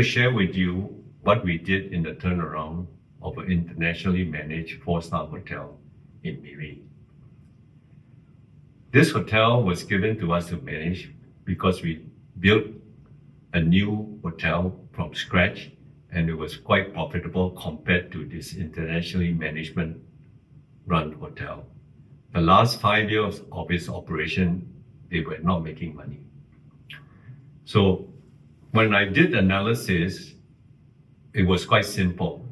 to share with you what we did in the turnaround of an internationally managed 4-star hotel in Miri. This hotel was given to us to manage because we built a new hotel from scratch, and it was quite profitable compared to this internationally management run hotel. The last 5 years of its operation, they were not making money. So when I did analysis, it was quite simple.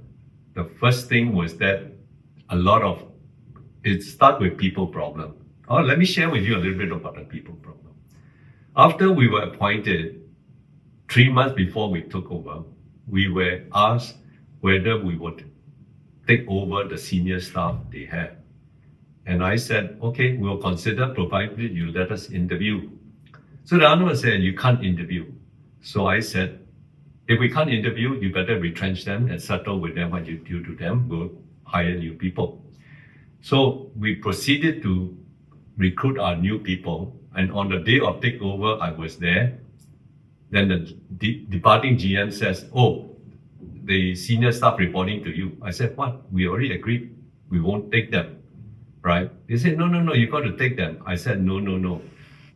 The first thing was that it started with people problem. Let me share with you a little bit about the people problem. After we were appointed, 3 months before we took over, we were asked whether we would take over the senior staff they had. And I said, okay, we'll consider provided you let us interview. So the owner said, you can't interview. So I said, if we can't interview, you better retrench them and settle with them what you do to them. We'll hire new people. So we proceeded to recruit our new people. And on the day of takeover, I was there. Then the departing GM says, oh, the senior staff reporting to you. I said, what? We already agreed. We won't take them. Right? They said, no, you got to take them. I said, no.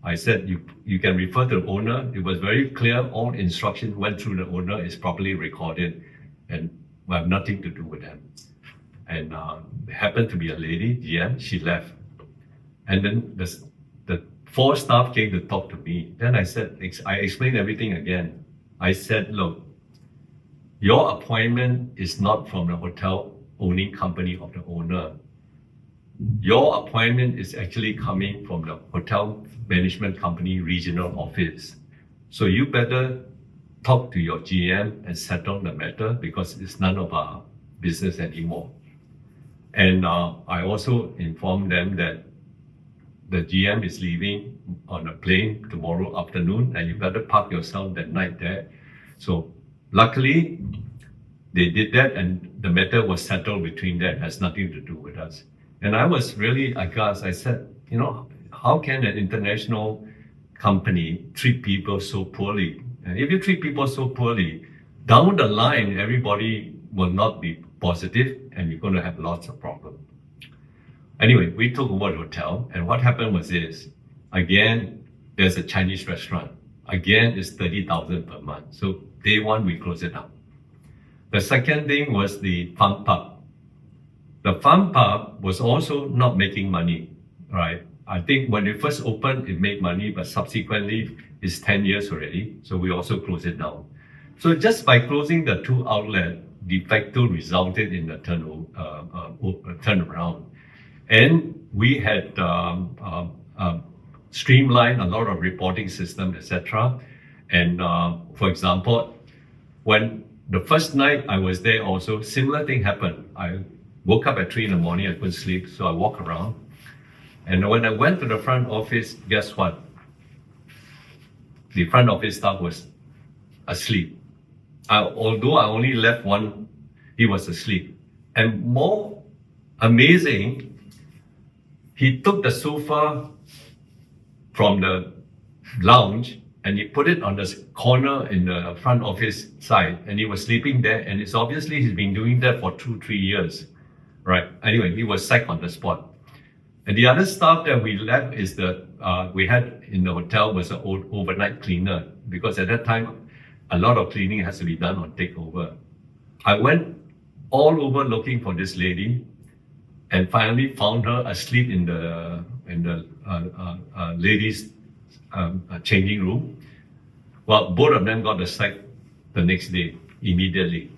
I said, you can refer to the owner. It was very clear. All instructions went through the owner. It's properly recorded, and we have nothing to do with them. And there happened to be a lady, GM. She left. And then the 4 staff came to talk to me. Then I said, I explained everything again. I said, look, your appointment is not from the hotel owning company of the owner. Your appointment is actually coming from the hotel management company regional office. So you better talk to your GM and settle the matter because it's none of our business anymore. And I also informed them that the GM is leaving on a plane tomorrow afternoon and you better park yourself that night there. So luckily, they did that and the matter was settled between them. It has nothing to do with us. And I was really aghast. I said, how can an international company treat people so poorly? And if you treat people so poorly, down the line, everybody will not be positive and you're going to have lots of problems. Anyway, we took over the hotel, and what happened was this. Again, there's a Chinese restaurant. Again, it's 30,000 per month. So day one, we closed it down. The second thing was the fun pub. The fun pub was also not making money, right? I think when it first opened, it made money, but subsequently, it's 10 years already. So we also closed it down. So just by closing the 2 outlets, de facto resulted in a turnaround. And we had streamlined a lot of reporting system, etc. And for example, when the first night I was there also, similar thing happened. I woke up at 3 a.m, I couldn't sleep, so I walked around. And when I went to the front office, guess what? The front office staff was asleep. Although I only left one, he was asleep. And more amazing, he took the sofa from the lounge and he put it on the corner in the front office side, and he was sleeping there, and it's obviously he's been doing that for 2-3 years, right? Anyway, he was sacked on the spot. And the other staff that we left is we had in the hotel was an overnight cleaner, because at that time, a lot of cleaning has to be done on takeover. I went all over looking for this lady, and finally found her asleep in the ladies' changing room. Well, both of them got the sack the next day immediately.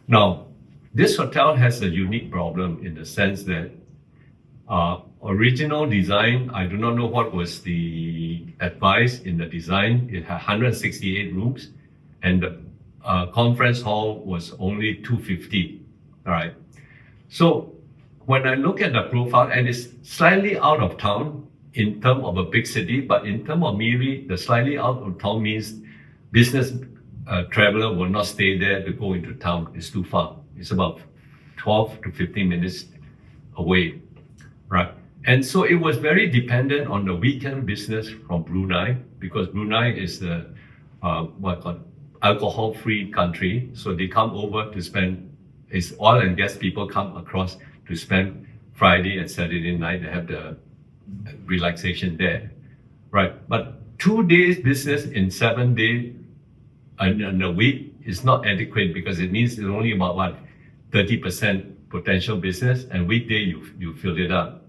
Now, this hotel has a unique problem in the sense that original design, I do not know what was the advice in the design. It had 168 rooms, and the conference hall was only 250. All right. So when I look at the profile, and it's slightly out of town in terms of a big city, but in terms of Miri, the slightly out of town means business traveler will not stay there to go into town. It's too far. It's about 12 to 15 minutes away, right? And so it was very dependent on the weekend business from Brunei, because Brunei is the alcohol-free country, so they come over to spend. It's oil and gas people come across to spend Friday and Saturday night. They have the relaxation there, right? But 2 days business in 7 days in a week is not adequate because it means it's only about what 30% potential business, and weekday you fill it up.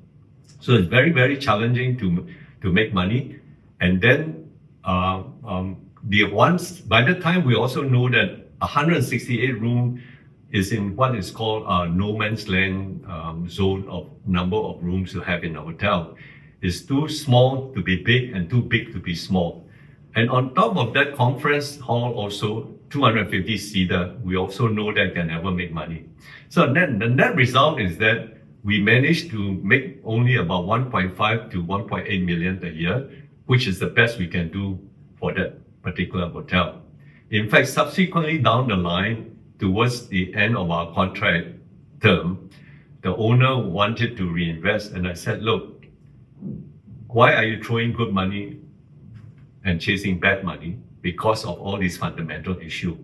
So it's very, very challenging to make money. And then by the time we also know that 168 room is in what is called a no man's land zone of number of rooms you have in a hotel. It's too small to be big and too big to be small. And on top of that, conference hall also 250 seater, we also know that can never make money. So then the net result is that we managed to make only about 1.5 to 1.8 million a year, which is the best we can do for that particular hotel. In fact, subsequently down the line, towards the end of our contract term, the owner wanted to reinvest, and I said, look, why are you throwing good money and chasing bad money? Because of all these fundamental issues.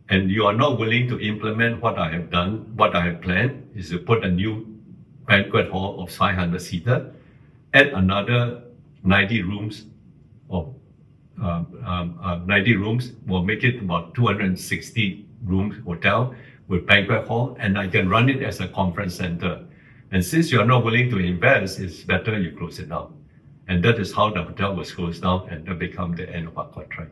And you are not willing to implement what I have done. What I have planned is to put a new banquet hall of 500 seater, add another 90 rooms of 90 rooms, will make it about 260 room hotel with banquet hall, and I can run it as a conference center. And since you're not willing to invest, it's better you close it down. And that is how the hotel was closed down, and that became the end of our contract.